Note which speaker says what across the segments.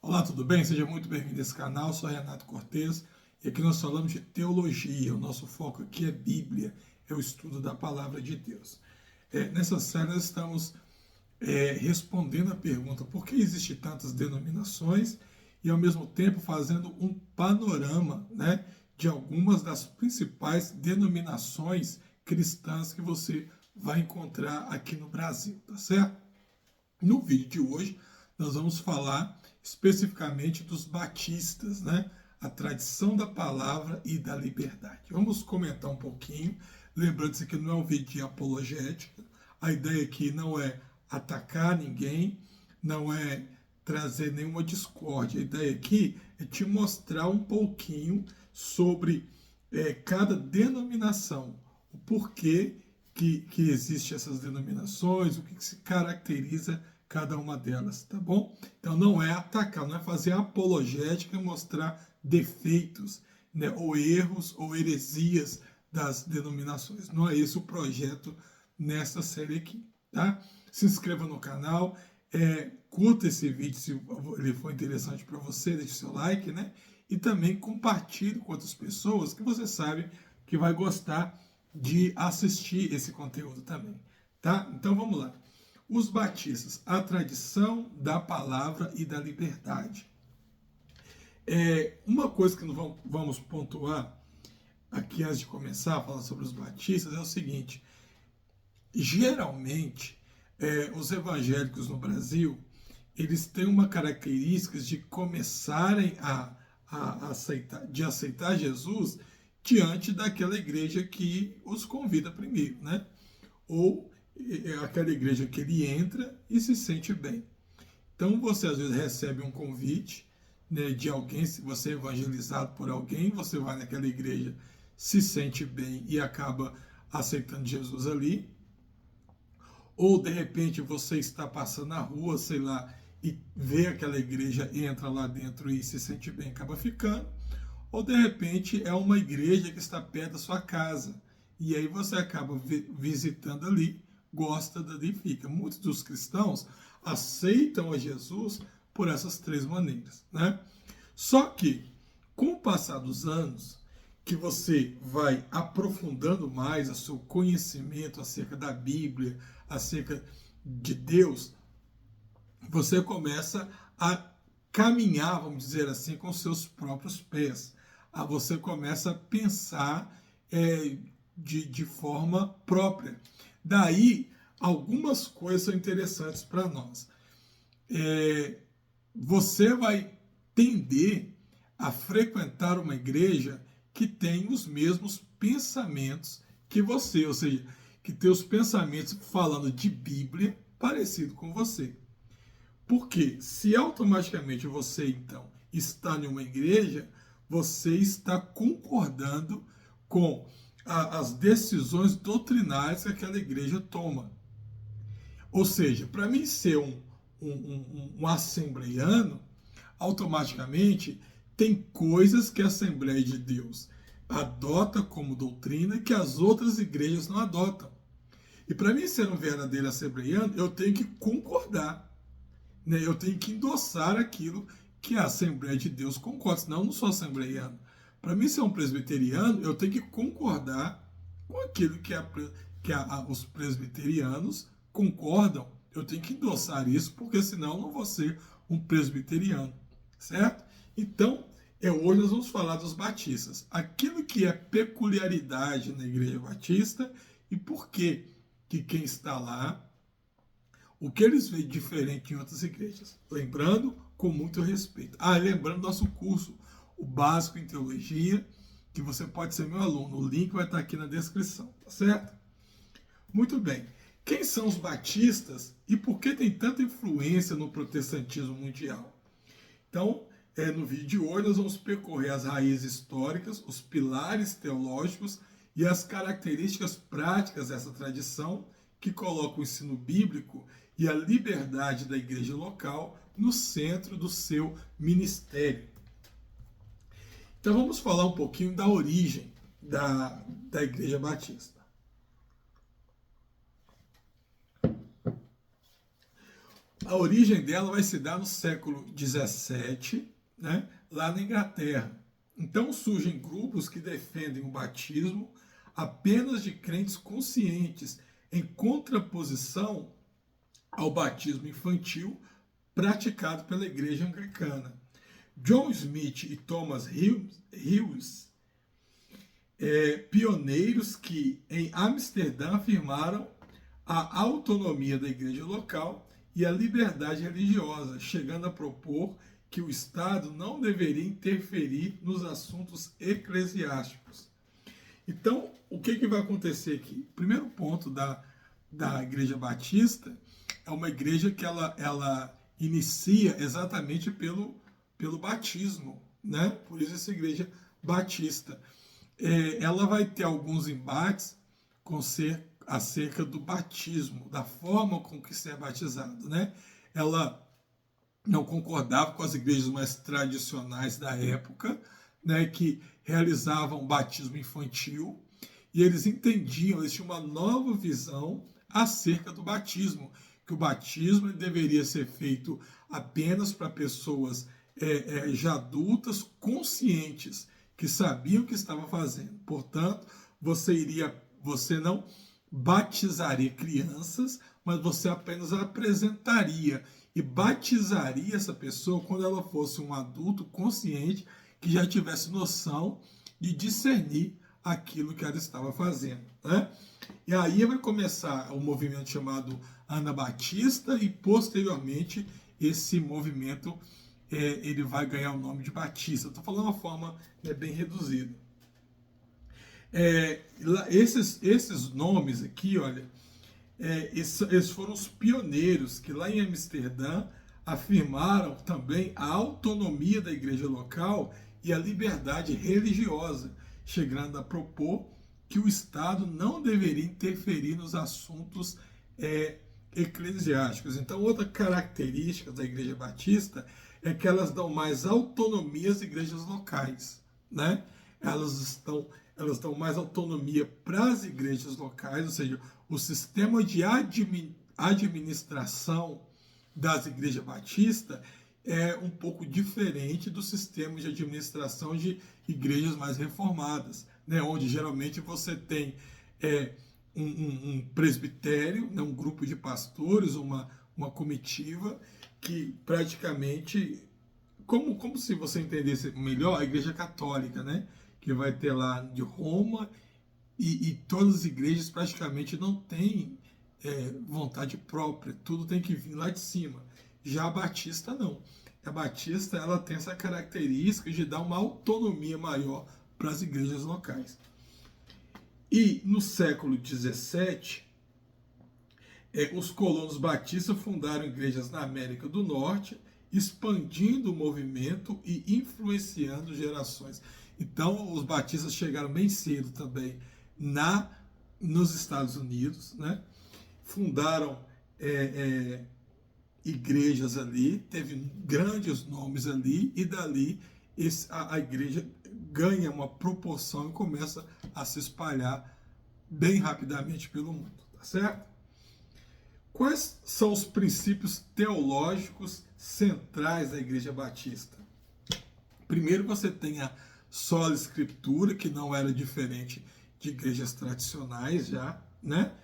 Speaker 1: Olá, tudo bem? Seja muito bem-vindo a esse canal. Eu sou Renato Cortes e aqui nós falamos de teologia. O nosso foco aqui é Bíblia, é o estudo da palavra de Deus. Nessa série nós estamos respondendo a pergunta por que existem tantas denominações e ao mesmo tempo fazendo um panorama, né, de algumas das principais denominações cristãs que você vai encontrar aqui no Brasil, tá certo? No vídeo de hoje, nós vamos falar especificamente dos batistas, né? A tradição da palavra e da liberdade. Vamos comentar um pouquinho, lembrando que isso aqui não é um vídeo de apologética, a ideia aqui não é atacar ninguém, não é trazer nenhuma discórdia, a ideia aqui é te mostrar um pouquinho sobre cada denominação, o porquê que existem essas denominações, o que se caracteriza cada uma delas, tá bom? Então não é atacar, não é fazer apologética e mostrar defeitos, né, ou erros ou heresias das denominações. Não é esse o projeto nessa série aqui, tá? Se inscreva no canal, curta esse vídeo se ele for interessante para você, deixe seu like, né? E também compartilhe com outras pessoas que você sabe que vai gostar de assistir esse conteúdo também, tá? Então vamos lá. Os batistas, a tradição da palavra e da liberdade. Uma coisa que nós vamos pontuar aqui antes de começar a falar sobre os batistas é o seguinte: geralmente os evangélicos no Brasil eles têm uma característica de começarem a aceitar Jesus diante daquela igreja que os convida primeiro, né? Ou aquela igreja que ele entra e se sente bem. Então você às vezes recebe um convite, né, de alguém, se você é evangelizado por alguém, você vai naquela igreja, se sente bem e acaba aceitando Jesus ali. Ou de repente você está passando na rua, sei lá, e vê aquela igreja, entra lá dentro e se sente bem, acaba ficando. Ou de repente é uma igreja que está perto da sua casa. E aí você acaba visitando ali, gosta dali e fica. Muitos dos cristãos aceitam a Jesus por essas três maneiras, né? Só que, com o passar dos anos, que você vai aprofundando mais o seu conhecimento acerca da Bíblia, acerca de Deus, você começa a caminhar, vamos dizer assim, com seus próprios pés. Você começa a pensar de forma própria. Daí, algumas coisas são interessantes para nós. Você vai tender a frequentar uma igreja que tem os mesmos pensamentos que você, ou seja, que tem os pensamentos falando de Bíblia parecido com você. Porque se automaticamente você, então, está em uma igreja, você está concordando com as decisões doutrinárias que aquela igreja toma. Ou seja, para mim ser um assembleiano, automaticamente tem coisas que a Assembleia de Deus adota como doutrina que as outras igrejas não adotam. E para mim ser um verdadeiro assembleiano, eu tenho que concordar, né? Eu tenho que endossar aquilo que a Assembleia de Deus concorda, senão eu não sou assembleiano. Para mim ser um presbiteriano, eu tenho que concordar com aquilo que os presbiterianos concordam. Eu tenho que endossar isso, porque senão eu não vou ser um presbiteriano, certo? Então, hoje nós vamos falar dos batistas. Aquilo que é peculiaridade na Igreja Batista e por que quem está lá, o que eles veem diferente em outras igrejas. Lembrando, com muito respeito. Lembrando nosso curso, o Básico em Teologia, que você pode ser meu aluno. O link vai estar aqui na descrição, tá certo? Muito bem. Quem são os batistas e por que tem tanta influência no protestantismo mundial? Então, no vídeo de hoje nós vamos percorrer as raízes históricas, os pilares teológicos e as características práticas dessa tradição que coloca o ensino bíblico e a liberdade da igreja local no centro do seu ministério. Então vamos falar um pouquinho da origem da Igreja Batista. A origem dela vai se dar no século XVII, né, lá na Inglaterra. Então surgem grupos que defendem o batismo apenas de crentes conscientes, em contraposição ao batismo infantil praticado pela Igreja Anglicana. John Smith e Thomas Hughes, pioneiros que em Amsterdã afirmaram a autonomia da igreja local e a liberdade religiosa, chegando a propor que o Estado não deveria interferir nos assuntos eclesiásticos. Então, o que vai acontecer aqui? O primeiro ponto da Igreja Batista é uma igreja que ela inicia exatamente pelo batismo, né? Por isso essa Igreja Batista. Ela vai ter alguns embates acerca do batismo, da forma com que se é batizado, né? Ela não concordava com as igrejas mais tradicionais da época, né, que realizavam batismo infantil, e eles entendiam, eles tinham uma nova visão acerca do batismo, que o batismo deveria ser feito apenas para pessoas já adultas, conscientes, que sabiam o que estavam fazendo. Portanto, você não batizaria crianças, mas você apenas apresentaria e batizaria essa pessoa quando ela fosse um adulto consciente que já tivesse noção de discernir aquilo que ela estava fazendo, né? E aí vai começar um movimento chamado Anabatista e posteriormente esse movimento ele vai ganhar o nome de Batista. Estou falando de uma forma bem reduzida. Esses nomes aqui, olha, eles foram os pioneiros que lá em Amsterdã afirmaram também a autonomia da igreja local e a liberdade religiosa, chegando a propor que o Estado não deveria interferir nos assuntos eclesiásticos. Então, outra característica da Igreja Batista é que elas dão mais autonomia às igrejas locais, né? Elas dão mais autonomia para as igrejas locais, ou seja, o sistema de administração das igrejas batistas é um pouco diferente do sistema de administração de igrejas mais reformadas, né? Onde geralmente você tem um presbitério, né? Um grupo de pastores, uma comitiva, que praticamente, como se você entendesse melhor, a Igreja Católica, né? Que vai ter lá de Roma, e todas as igrejas praticamente não têm vontade própria, tudo tem que vir lá de cima. Já a Batista não. A Batista ela tem essa característica de dar uma autonomia maior para as igrejas locais. E no século XVII, os colonos batistas fundaram igrejas na América do Norte, expandindo o movimento e influenciando gerações. Então, os batistas chegaram bem cedo também nos Estados Unidos, né? Fundaram igrejas ali, teve grandes nomes ali, e dali a igreja ganha uma proporção e começa a se espalhar bem rapidamente pelo mundo, tá certo? Quais são os princípios teológicos centrais da Igreja Batista? Primeiro, você tem a sola escritura, que não era diferente de igrejas tradicionais já, né?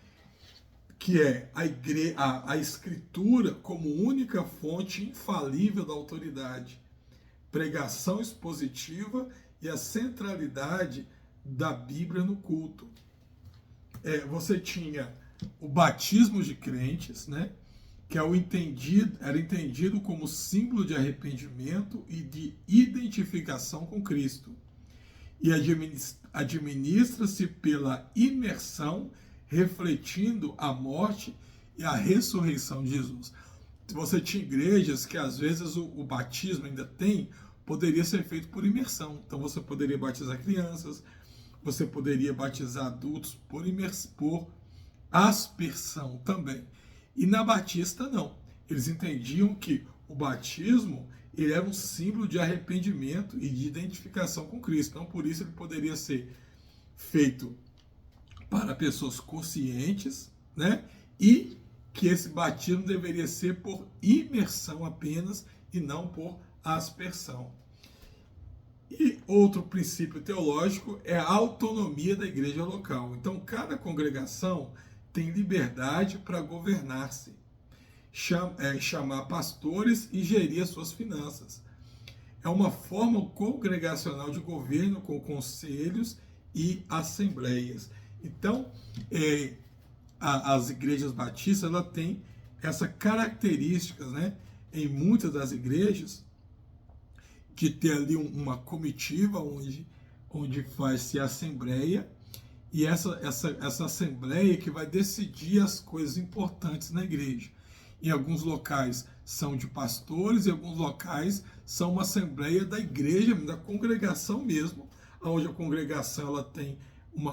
Speaker 1: Que é a escritura como única fonte infalível da autoridade, pregação expositiva e a centralidade da Bíblia no culto. Você tinha o batismo de crentes, né? Que era entendido como símbolo de arrependimento e de identificação com Cristo. E administra-se pela imersão, refletindo a morte e a ressurreição de Jesus. Você tinha igrejas que às vezes o batismo poderia ser feito por imersão. Então você poderia batizar crianças, você poderia batizar adultos por aspersão também. E na Batista não. Eles entendiam que o batismo ele era um símbolo de arrependimento e de identificação com Cristo. Então por isso ele poderia ser feito para pessoas conscientes, né? E que esse batismo deveria ser por imersão apenas e não por aspersão. E outro princípio teológico é a autonomia da igreja local. Então, cada congregação tem liberdade para governar-se, chamar pastores e gerir as suas finanças. É uma forma congregacional de governo com conselhos e assembleias. Então, as igrejas batistas ela têm essa característica, né, em muitas das igrejas, de ter ali uma comitiva onde faz-se assembleia, e essa assembleia que vai decidir as coisas importantes na igreja. Em alguns locais são de pastores, em alguns locais são uma assembleia da igreja, da congregação mesmo, onde a congregação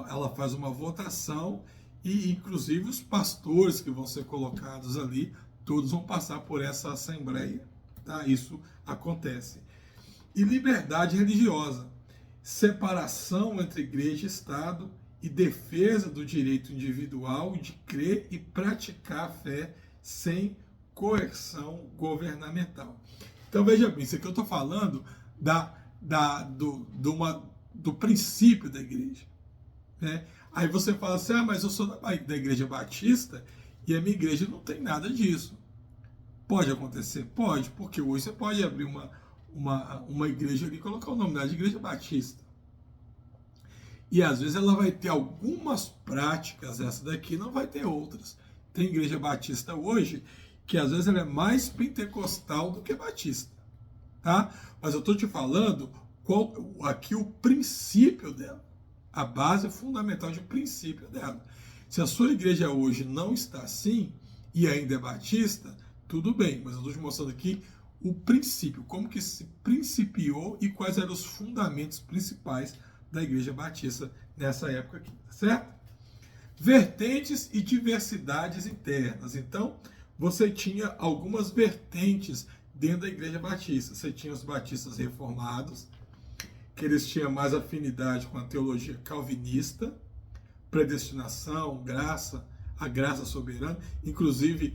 Speaker 1: ela faz uma votação e inclusive os pastores que vão ser colocados ali, todos vão passar por essa assembleia. Tá? Isso acontece. E liberdade religiosa, separação entre igreja e Estado e defesa do direito individual de crer e praticar a fé sem coerção governamental. Então veja bem, isso aqui eu estou falando do princípio da igreja. Né? Aí você fala assim, mas eu sou da igreja batista e a minha igreja não tem nada disso. Pode acontecer? Pode, porque hoje você pode abrir uma igreja ali e colocar o nome dela de igreja batista. E às vezes ela vai ter algumas práticas, essa daqui não vai ter outras. Tem igreja batista hoje que às vezes ela é mais pentecostal do que batista. Tá? Mas eu estou te falando aqui o princípio dela. A base fundamental de princípio dela. Se a sua igreja hoje não está assim e ainda é batista, tudo bem, mas eu estou te mostrando aqui o princípio, como que se principiou e quais eram os fundamentos principais da igreja batista nessa época aqui, tá certo? Vertentes e diversidades internas. Então, você tinha algumas vertentes dentro da igreja batista. Você tinha os batistas reformados, que eles tinham mais afinidade com a teologia calvinista, predestinação, graça, a graça soberana. Inclusive,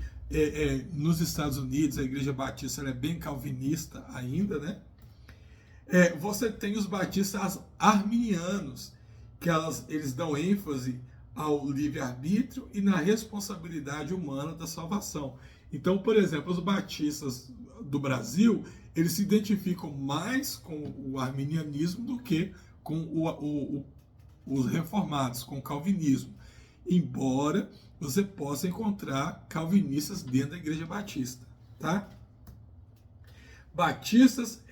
Speaker 1: nos Estados Unidos, a igreja batista ela é bem calvinista ainda, né? Você tem os batistas arminianos, que eles dão ênfase ao livre-arbítrio e na responsabilidade humana da salvação. Então, por exemplo, os batistas do Brasil, eles se identificam mais com o arminianismo do que com os reformados, com o calvinismo. Embora você possa encontrar calvinistas dentro da igreja batista. Tá? Batistas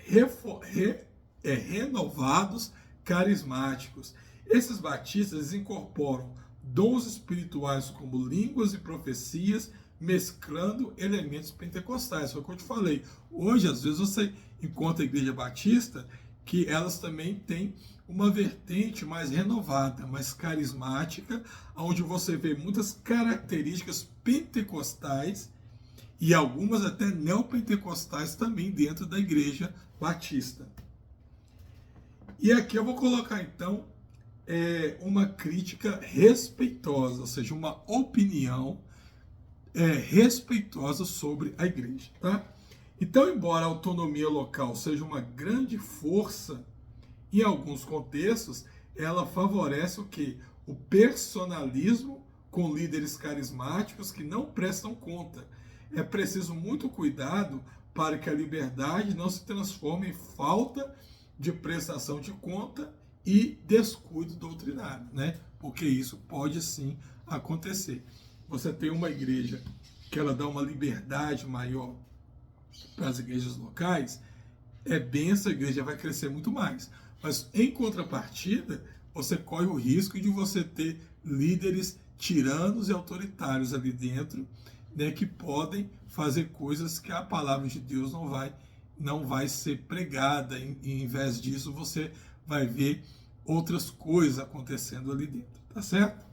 Speaker 1: renovados, carismáticos. Esses batistas incorporam dons espirituais como línguas e profecias, mesclando elementos pentecostais. Foi o que eu te falei. Hoje, às vezes, você encontra a igreja batista que elas também têm uma vertente mais renovada, mais carismática, onde você vê muitas características pentecostais e algumas até neopentecostais também dentro da igreja batista. E aqui eu vou colocar, então, uma crítica respeitosa, ou seja, uma opinião respeitosa sobre a igreja. Tá? Então, embora a autonomia local seja uma grande força, em alguns contextos, ela favorece o quê? O personalismo com líderes carismáticos que não prestam conta. É preciso muito cuidado para que a liberdade não se transforme em falta de prestação de conta e descuido doutrinário, né? Porque isso pode sim acontecer. Você tem uma igreja que ela dá uma liberdade maior para as igrejas locais, essa igreja vai crescer muito mais. Mas, em contrapartida, você corre o risco de você ter líderes tiranos e autoritários ali dentro, né, que podem fazer coisas que a palavra de Deus não vai ser pregada. Em vez disso, você vai ver outras coisas acontecendo ali dentro. Tá certo?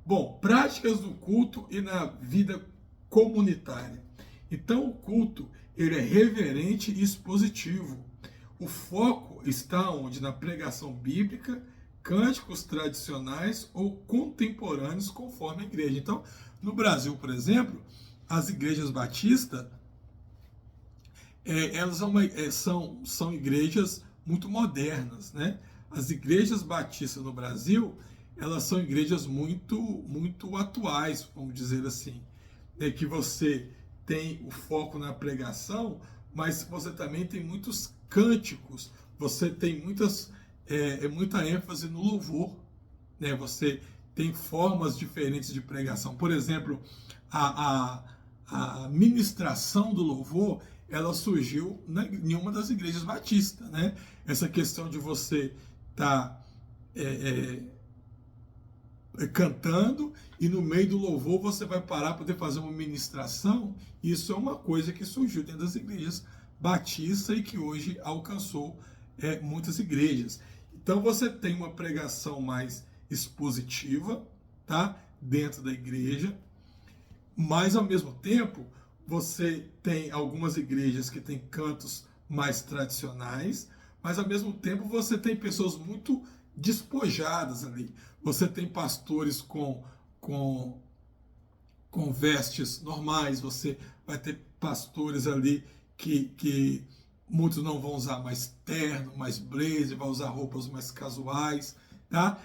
Speaker 1: Bom, práticas do culto e na vida comunitária. Então, o culto ele é reverente e expositivo. O foco está onde? Na pregação bíblica, cânticos tradicionais ou contemporâneos conforme a igreja. Então, no Brasil, por exemplo, as igrejas batistas, elas são igrejas muito modernas, né? As igrejas batistas no Brasil, elas são igrejas muito atuais, vamos dizer assim, que você tem o foco na pregação, mas você também tem muitos cânticos, você tem muita ênfase no louvor, né? Você tem formas diferentes de pregação. Por exemplo, a ministração do louvor, ela surgiu em uma das igrejas batistas, né? Essa questão de você estar cantando e no meio do louvor você vai parar para poder fazer uma ministração. Isso é uma coisa que surgiu dentro das igrejas batistas e que hoje alcançou muitas igrejas. Então você tem uma pregação mais expositiva, tá? Dentro da igreja, mas ao mesmo tempo você tem algumas igrejas que têm cantos mais tradicionais, mas ao mesmo tempo você tem pessoas muito despojadas ali. Você tem pastores com vestes normais, você vai ter pastores ali que muitos não vão usar mais terno, mais blazer, vai usar roupas mais casuais, tá?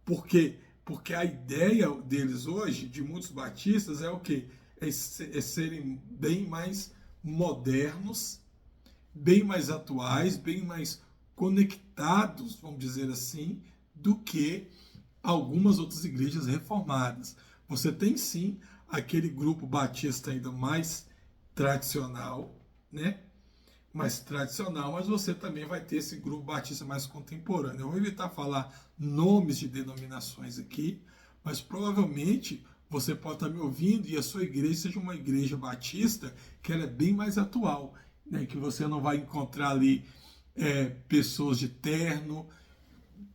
Speaker 1: Porque a ideia deles hoje, de muitos batistas, é o quê? É serem bem mais modernos, bem mais atuais, bem mais conectados, vamos dizer assim, do que algumas outras igrejas reformadas. Você tem sim aquele grupo batista ainda mais tradicional, né? Mais tradicional, mas você também vai ter esse grupo batista mais contemporâneo. Eu vou evitar falar nomes de denominações aqui, mas provavelmente você pode estar me ouvindo e a sua igreja seja uma igreja batista que ela é bem mais atual, né? Que você não vai encontrar ali pessoas de terno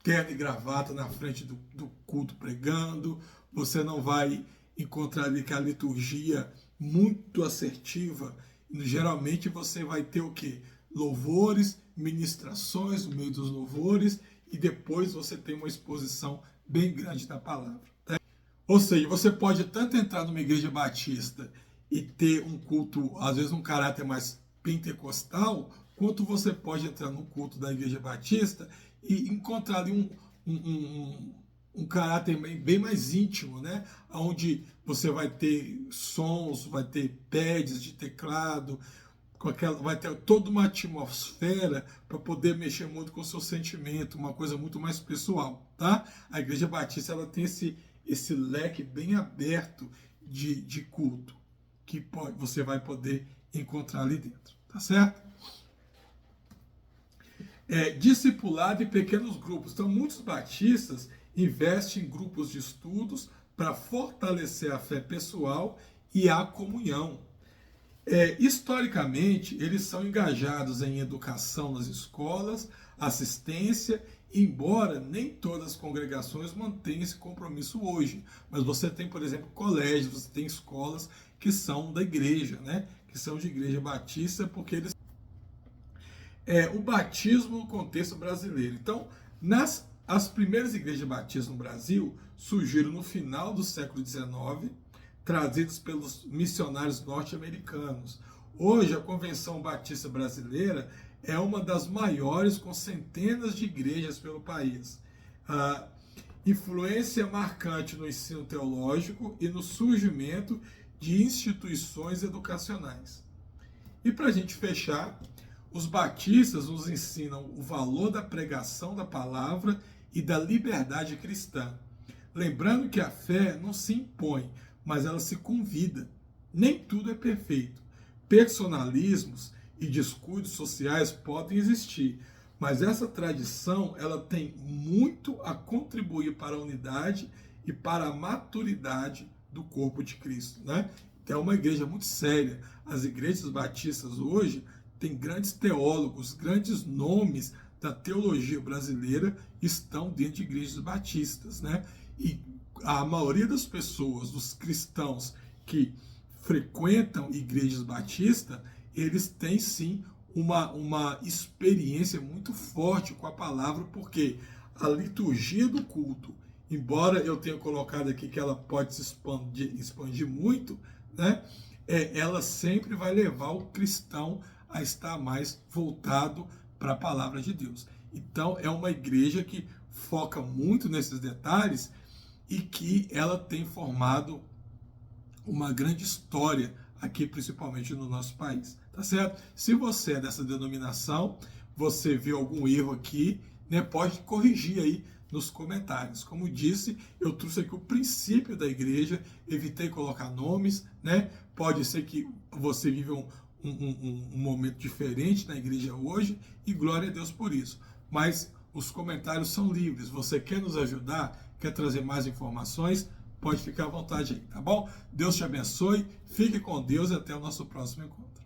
Speaker 1: e gravata na frente do culto pregando, você não vai encontrar ali que a liturgia muito assertiva. Geralmente você vai ter o quê? Louvores, ministrações no meio dos louvores e depois você tem uma exposição bem grande da palavra. Tá? Ou seja, você pode tanto entrar numa igreja batista e ter um culto, às vezes um caráter mais pentecostal, quanto você pode entrar num culto da igreja batista e encontrar ali um caráter bem mais íntimo, né? Onde você vai ter sons, vai ter pads de teclado, vai ter toda uma atmosfera para poder mexer muito com o seu sentimento, uma coisa muito mais pessoal, tá? A igreja batista ela tem esse leque bem aberto de culto que você vai poder encontrar ali dentro, tá certo? Discipulado em pequenos grupos. Então, muitos batistas investem em grupos de estudos para fortalecer a fé pessoal e a comunhão. Historicamente, eles são engajados em educação nas escolas, assistência, embora nem todas as congregações mantenham esse compromisso hoje. Mas você tem, por exemplo, colégios, você tem escolas que são da igreja, né? Que são de igreja batista, porque eles o batismo no contexto brasileiro. Então, as primeiras igrejas batistas no Brasil surgiram no final do século XIX, trazidas pelos missionários norte-americanos. Hoje, a Convenção Batista Brasileira é uma das maiores, com centenas de igrejas pelo país. Influência marcante no ensino teológico e no surgimento de instituições educacionais. E para a gente fechar, os batistas nos ensinam o valor da pregação da palavra e da liberdade cristã. Lembrando que a fé não se impõe, mas ela se convida. Nem tudo é perfeito. Personalismos e descuidos sociais podem existir, mas essa tradição ela tem muito a contribuir para a unidade e para a maturidade do corpo de Cristo, né? Então é uma igreja muito séria. As igrejas batistas hoje têm grandes teólogos, grandes nomes da teologia brasileira estão dentro de igrejas batistas, né? E a maioria das pessoas, dos cristãos que frequentam igrejas batistas, eles têm sim uma experiência muito forte com a palavra, porque a liturgia do culto, embora eu tenha colocado aqui que ela pode se expandir muito, né? Ela sempre vai levar o cristão a estar mais voltado para a palavra de Deus. Então, é uma igreja que foca muito nesses detalhes e que ela tem formado uma grande história aqui, principalmente no nosso país, tá certo? Se você é dessa denominação, você vê algum erro aqui, né, pode corrigir aí nos comentários. Como disse, eu trouxe aqui o princípio da igreja, evitei colocar nomes, né? Pode ser que você vive um momento diferente na igreja hoje e glória a Deus por isso. Mas os comentários são livres. Você quer nos ajudar? Quer trazer mais informações? Pode ficar à vontade aí, tá bom? Deus te abençoe, fique com Deus e até o nosso próximo encontro.